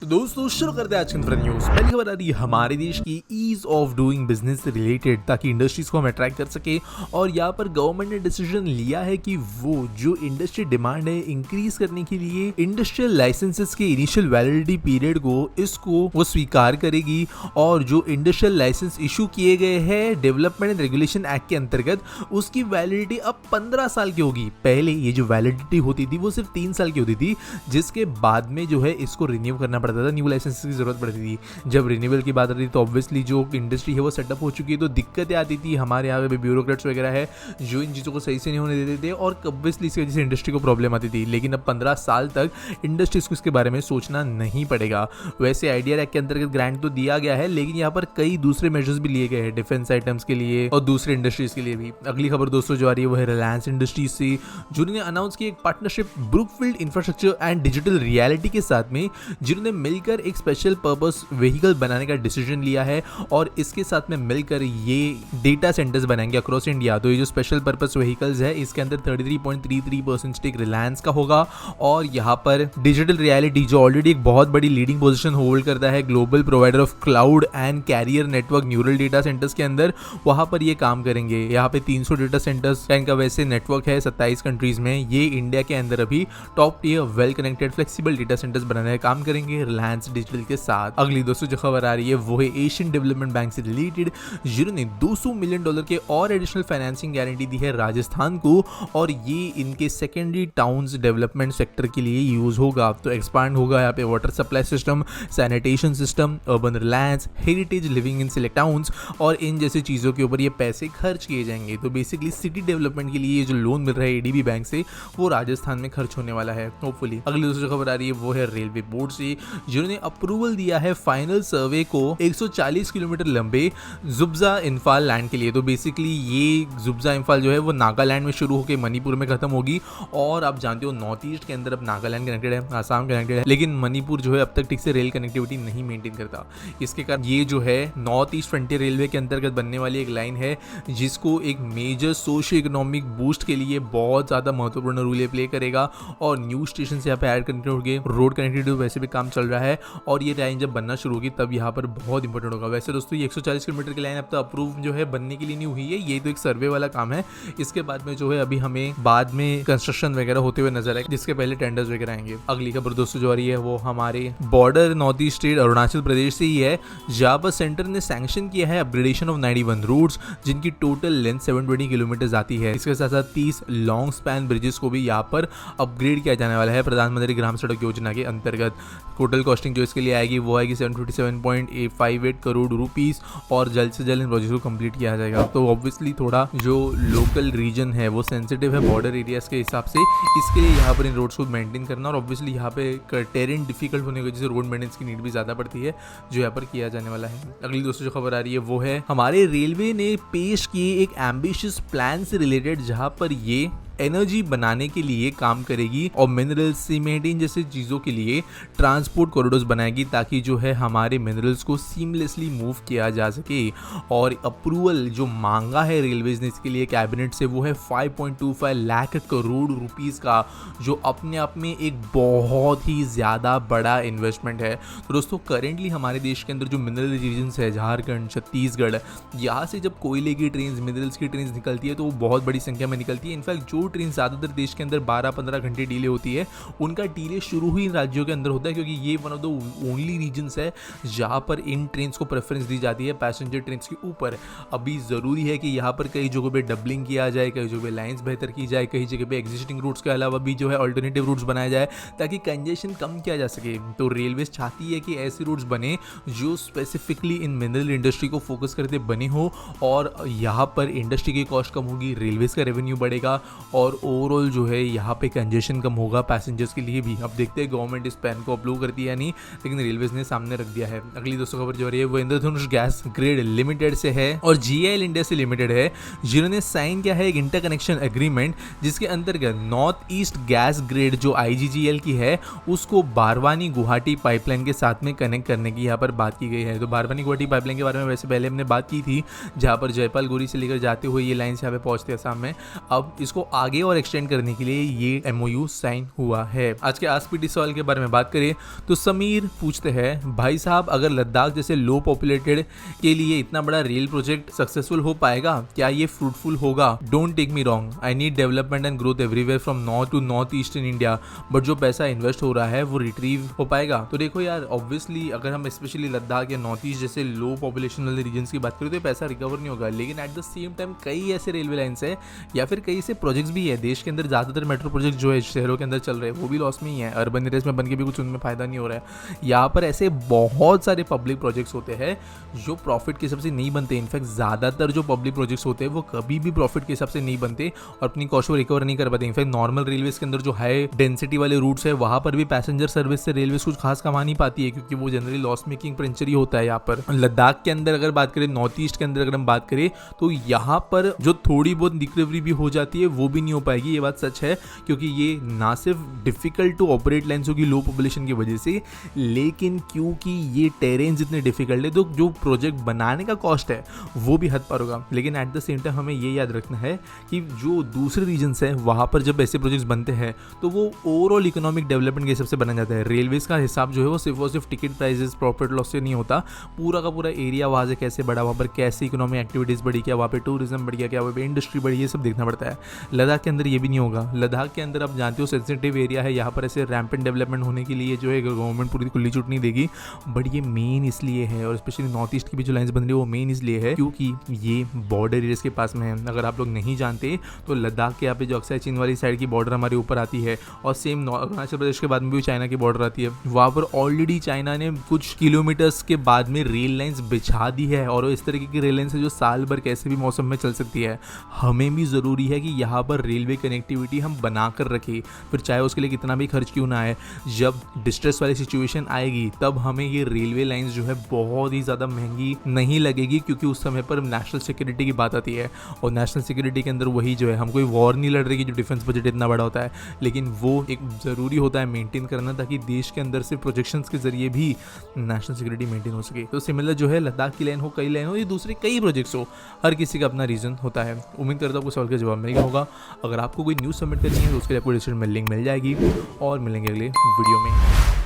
दोस्तों शुरू करते हैं आज की फ्रेंड न्यूज। पहली खबर आ रही है हमारे देश की ईज ऑफ डूइंग बिजनेस से रिलेटेड, ताकि इंडस्ट्रीज को हम अट्रैक्ट कर सके। और यहाँ पर गवर्नमेंट ने डिसीजन लिया है कि वो जो इंडस्ट्री डिमांड है इंक्रीज करने के लिए इंडस्ट्रियल लाइसेंसेस के इनिशियल वैलिडिटी पीरियड को इसको वो स्वीकार करेगी। और जो इंडस्ट्रियल लाइसेंस इशू किए गए हैं डेवलपमेंट एंड रेगुलेशन एक्ट के अंतर्गत, उसकी वैलिडिटी अब 15 साल की होगी। पहले ये जो वैलिडिटी होती थी वो सिर्फ 3 साल की होती थी, जिसके बाद में जो है इसको रिन्यू करना पड़ता था, न्यू लाइसेंस की जरूरत पड़ती थी। जब रिन्यूअल की बात आती थी तो ऑब्वियसली जो इंडस्ट्री है वो सेटअप हो चुकी है, तो दिक्कतें आती थी। हमारे यहाँ पे ब्यूरोक्रेट्स वगैरह है जो इन चीज़ों को सही से नहीं होने देते थे, और ऑब्वियसली इसकी वजह से इंडस्ट्री को प्रॉब्लम आती थी। लेकिन अब 15 साल तक इंडस्ट्रीज को इसके बारे में सोचना नहीं पड़ेगा। वैसे आइडिया एक्ट के अंतर्गत ग्रांट तो दिया गया है, लेकिन यहाँ पर कई दूसरे मेजर्स भी लिए गए हैं डिफेंस आइटम्स के लिए और दूसरे इंडस्ट्रीज के लिए भी। अगली खबर दोस्तों जो आ रही है वो है रिलायंस इंडस्ट्रीज से, जिन्होंने अनाउंस की एक partnership Brookfield infrastructure and digital reality के साथ में, जिन्होंने मिलकर एक स्पेशल पर्पस व्हीकल बनाने का डिसीजन लिया है। और इसके साथ में मिलकर ये डेटा सेंटर्स बनाएंगे अक्रॉस इंडिया। तो ये जो स्पेशल पर्पस व्हीकल्स है इसके अंदर 33.33% स्टेक रिलायंस का होगा। और यहाँ पर डिजिटल रियलिटी जो ऑलरेडी एक बहुत बड़ी लीडिंग पोजीशन होल्ड करता है global provider of cloud and carrier network neutral data centres के अंदर, वहां पर ये काम करेंगे। यहाँ पे 300 डेटा सेंटर्स का इनका वैसे नेटवर्क है 27 कंट्रीज में। ये इंडिया के अंदर अभी top tier well connected flexible data centres बनाने का काम करेंगे रिलायंस डिजिटल के साथ। अगली दोस्तों जो खबर आ रही है वो है एशियन डेवलपमेंट बैंक से रिलेटेड, जिन्होंने $200 मिलियन के और एडिशनल फाइनेंसिंग गारंटी दी है राजस्थान को। और ये इनके सेकेंडरी टाउन्स डेवलपमेंट सेक्टर के लिए यूज होगा। तो एक्सपांड होगा यहाँ पे water supply system, sanitation system, urban Reliance, heritage living in select towns और इन जैसी चीजों के ऊपर ये पैसे खर्च किए जाएंगे। तो बेसिकली सिटी डेवलपमेंट के लिए ये जो लोन मिल रहा है एडीबी बैंक से, वो राजस्थान में खर्च होने वाला है होपफुली। अगली दूसरी खबर आ रही है वो है रेलवे बोर्ड से, जिन्होंने अप्रूवल दिया है फाइनल सर्वे को 140 किलोमीटर लंबे जुब्जा इंफाल लैंड के लिए। तो बेसिकली ये जुब्जा इंफाल जो है वो नागालैंड में शुरू होकर मणिपुर में खत्म होगी। और आप जानते हो नॉर्थ ईस्ट के अंदर अब नागालैंड कनेक्टेड है, आसाम कनेक्टेड है, लेकिन मणिपुर जो है अब तक ठीक से रेल कनेक्टिविटी नहीं मेंटेन करता। इसके कारण ये जो है नॉर्थ ईस्ट फ्रंटियर रेलवे के अंतर्गत बनने वाली एक लाइन है, जिसको एक मेजर सोशियो इकोनॉमिक बूस्ट के लिए बहुत ज्यादा महत्वपूर्ण रोल प्ले करेगा। और न्यू स्टेशन यहाँ पे ऐड कनेक्टेड होंगे, रोड कनेक्टिविटी वैसे भी काम चल रहा है, और ये लाइन जब बनना शुरू होगी तब यहाँ पर बहुत इंपॉर्टेंट होगा। वैसे दोस्तों ये 140 किलोमीटर की लाइन अब तक अप्रूव जो है बनने के लिए नहीं हुई है, ये तो एक सर्वे वाला काम है। इसके बाद में जो है अभी हमें बाद में कंस्ट्रक्शन वगैरह होते हुए नजर आए, जिसके पहले टेंडर्स वगैरह आएंगे। अगली खबर दोस्तों जो आ रही है वो हमारे border north east state Arunachal Pradesh से ही है, जहाँ पर सेंटर ने सैंक्शन किया है अपग्रेडेशन ऑफ 91 रूट्स, जिनकी टोटल लेंथ 720 किलोमीटर आती है। इसके साथ साथ 30 लॉन्ग स्पैन ब्रिजेस को भी यहाँ पर अपग्रेड किया जाने वाला है प्रधानमंत्री ग्राम सड़क योजना के अंतर्गत। टोटल कॉस्टिंग जो इसके लिए आएगी वो आएगी 757.58 करोड़ रुपीस, और जल्द से जल्द इन प्रोजेक्ट को कंप्लीट किया जाएगा। तो ऑब्वियसली थोड़ा जो लोकल रीजन है वो सेंसिटिव है बॉर्डर एरियाज के हिसाब से, इसके लिए यहाँ पर इन रोड्स को मेंटेन करना, और ऑब्वियसली यहाँ पे टेरेन डिफिकल्ट होने की वजह से रोड मेंटेनेंस की नीड भी ज्यादा पड़ती है, जो यहाँ पर किया जाने वाला है। अगली दोस्तों जो खबर आ रही है वो है हमारे रेलवे ने पेश किए एक एम्बिशियस प्लान से रिलेटेड, जहाँ पर ये एनर्जी बनाने के लिए काम करेगी और मिनरल्स, सीमेंट इन जैसी चीज़ों के लिए ट्रांसपोर्ट कॉरिडोर्स बनाएगी, ताकि जो है हमारे मिनरल्स को सीमलेसली मूव किया जा सके। और अप्रूवल जो मांगा है रेलवेज ने इसके लिए कैबिनेट से वो है 5.25 लाख करोड़ रुपीस का, जो अपने आप में एक बहुत ही ज़्यादा बड़ा इन्वेस्टमेंट है। तो दोस्तों करेंटली हमारे देश के अंदर जो मिनरल रीजन्स है झारखंड, छत्तीसगढ़, यहाँ से जब कोयले की ट्रेन, मिनरल्स की ट्रेन निकलती है तो वो बहुत बड़ी संख्या में निकलती है। इनफैक्ट जो ट्रेन ज़्यादातर देश के अंदर 12-15 घंटे डिले होती है, उनका डिले शुरू ही इन राज्यों के अंदर होता है, क्योंकि ये one of the only regions है जहाँ पर इन ट्रेन्स को प्रेफरेंस दी जाती है पैसेंजर ट्रेन्स के ऊपर। अभी ज़रूरी है कि यहाँ पर कई जगहों पे डबलिंग किया जाए, कई जगह पे लाइंस बेहतर की जाए, कई जगह पे एग्जिस्टिंग रूट्स के अलावा भी जो है अल्टरनेटिव रूट्स बनाया जाए, ताकि कंजेशन कम किया जा सके। तो रेलवेज चाहती है कि ऐसे रूट्स बने जो स्पेसिफिकली इन मिनरल इंडस्ट्री को फोकस करते बने हो, और यहाँ पर इंडस्ट्री की कॉस्ट कम होगी, रेलवेज का रेवेन्यू बढ़ेगा, और ओवरऑल जो है यहाँ पे कंजेशन कम होगा पैसेंजर्स के लिए भी। अब देखते हैं गवर्नमेंट इस प्लान को अप्रूव करती है या नहीं, लेकिन रेलवेज ने सामने रख दिया है। अगली दोस्तों खबर जो आ रही है वो इंद्रधनुष गैस ग्रिड लिमिटेड से है और जीएल इंडिया से लिमिटेड है, जिन्होंने साइन किया है एक इंटरकनेक्शन एग्रीमेंट, जिसके अंतर्गत नॉर्थ ईस्ट गैस ग्रिड जो आईजीजीएल की है उसको बारवानी गुवाहाटी पाइपलाइन के साथ में कनेक्ट करने की यहाँ पर बात की गई है। तो बारवानी गुवाहाटी पाइपलाइन के बारे में वैसे पहले हमने बात की थी, जहाँ पर जयपालगुरी से लेकर जाते हुए ये लाइन यहाँ पे पहुंचते हैं असम में। अब इसको आगे और एक्सटेंड करने के लिए ये MOU साइन हुआ है। आज के आस्क पीटी सवाल के बारे में बात करें तो समीर पूछते हैं, भाई साहब अगर लद्दाख जैसे लो पॉपुलेटेड के लिए इतना बड़ा रेल प्रोजेक्ट सक्सेसफुल हो पाएगा, क्या ये फ्रूटफुल होगा? Don't take me wrong, I need development and growth everywhere from north to north east in India, but जो पैसा इन्वेस्ट हो रहा है वो रिट्रीव हो पाएगा? तो देखो यार, ऑब्वियसली अगर हम स्पेशली लद्दाख या नॉर्थ ईस्ट जैसे लो पॉपुलेशन वाले रीजन्स की बात करें तो ये पैसा रिकवर नहीं होगा, लेकिन एट द सेम टाइम कई ऐसे रेलवे लाइन्स है या फिर कई ऐसे प्रोजेक्ट्स भी है देश के अंदर, ज़्यादातर मेट्रो प्रोजेक्ट जो है शहरों के अंदर चल रहे हैं वो भी लॉस में ही है, अर्बन एरियाज में बन के भी कुछ उनमें फायदा नहीं हो रहा है। यहाँ पर ऐसे बहुत सारे पब्लिक प्रोजेक्ट्स होते हैं जो प्रॉफिट के हिसाब से नहीं बनते। इनफैक्ट ज़्यादातर जो पब्लिक प्रोजेक्ट्स होते हैं वो कभी भी प्रॉफिट के हिसाब से नहीं बनते और अपनी कॉस्ट को रिकवर नहीं कर पाते। इनफैक्ट नॉर्मल रेलवेज के अंदर जो हाई डेंसिटी वाले रूट्स है वहाँ पर भी पैसेंजर सर्विस से रेलवेज कुछ खास कमा नहीं पाती है, क्योंकि वो जनरली लॉस मेकिंग वेंचर ही होता है। यहाँ पर लद्दाख के अंदर अगर बात करें, नॉर्थ ईस्ट के अंदर अगर हम बात करें तो यहाँ पर जो थोड़ी बहुत रिकवरी भी हो जाती है वो भी नहीं हो पाएगी, ये बात सच है, क्योंकि ये ना सिर्फ डिफिकल्ट टू ऑपरेट लाइन्स होगी लो पॉपुलेशन की वजह से, लेकिन क्योंकि ये टेरेन्स इतने डिफिकल्ट है तो जो प्रोजेक्ट बनाने का कॉस्ट है वो भी हद पार होगा। लेकिन एट द सेम टाइम हमें ये याद रखना है कि जो दूसरे रीजन्स हैं वहाँ पर जब ऐसे प्रोजेक्ट्स बनते हैं तो वो ओवरऑल इकोनॉमिक डेवलपमेंट के हिसाब से बना जाता है। रेलवेज का हिसाब जो है वो सिर्फ टिकट प्राइसेस प्रॉफिट लॉस से नहीं होता, पूरा का पूरा एरिया वहाँ से कैसे बढ़ा, वहाँ पर कैसे इकोनॉमिक एक्टिविटीज़ बढ़ी, क्या वहाँ पे टूरिज्म बढ़ गया, क्या वहाँ पे इंडस्ट्री बढ़ी, ये सब देखना पड़ता है। लद्दाख के अंदर ये भी नहीं होगा। लद्दाख के अंदर आप जानते हो सेंसिटिव एरिया है, यहाँ पर ऐसे रैम्पेंट डेवलपमेंट होने के लिए जो है गवर्नमेंट पूरी खुली छूट नहीं देगी, बट ये मेन इसलिए है, और स्पेशली नॉर्थ ईस्ट की भी जो लाइन्स बन रही है वो मेन इसलिए है क्योंकि ये बॉर्डर एरियाज के पास में है। अगर आप लोग नहीं जानते तो लद्दाख के यहाँ पे जो अक्सर चीन वाली साइड की बॉर्डर हमारे ऊपर आती है और सेम अरुणाचल प्रदेश के बाद में भी चाइना की बॉर्डर आती है, वहाँ पर ऑलरेडी चाइना ने कुछ किलोमीटर्स के बाद में रेल लाइन्स बिछा दी है और इस तरीके की रेल लाइन्स है जो साल भर कैसे भी मौसम में चल सकती है। हमें भी ज़रूरी है कि यहाँ पर रेलवे कनेक्टिविटी हम बना कर रखें, फिर चाहे उसके लिए कितना भी खर्च क्यों ना आए। जब डिस्ट्रेस वाली सिचुएशन आएगी तब हमें ये रेलवे लाइन्स जो है बहुत ही ज़्यादा महंगी नहीं लगेगी, क्योंकि उस समय पर नेशनल सिक्योरिटी की बात आती है और नेशनल सिक्योरिटी के अंदर वही जो है, हम कोई वॉर नहीं लड़ रहे कि जो डिफेंस बजट इतना बड़ा होता है, लेकिन वो एक ज़रूरी होता है मेंटेन करना, ताकि देश के अंदर से प्रोजेक्शंस के जरिए भी नेशनल सिक्योरिटी मेंटेन हो सके। तो सिमिलर जो है लद्दाख की लाइन हो, कई लाइन हो, ये दूसरे कई प्रोजेक्ट्स हो, हर किसी का अपना रीज़न होता है। उम्मीद करता हूँ आपको सवाल का जवाब मिल गया होगा। अगर आपको कोई न्यूज़ सबमिट करनी है तो उसके लिए आपको डिस्क्रिप्शन में लिंक मिल जाएगी और मिलेंगे अगले वीडियो में।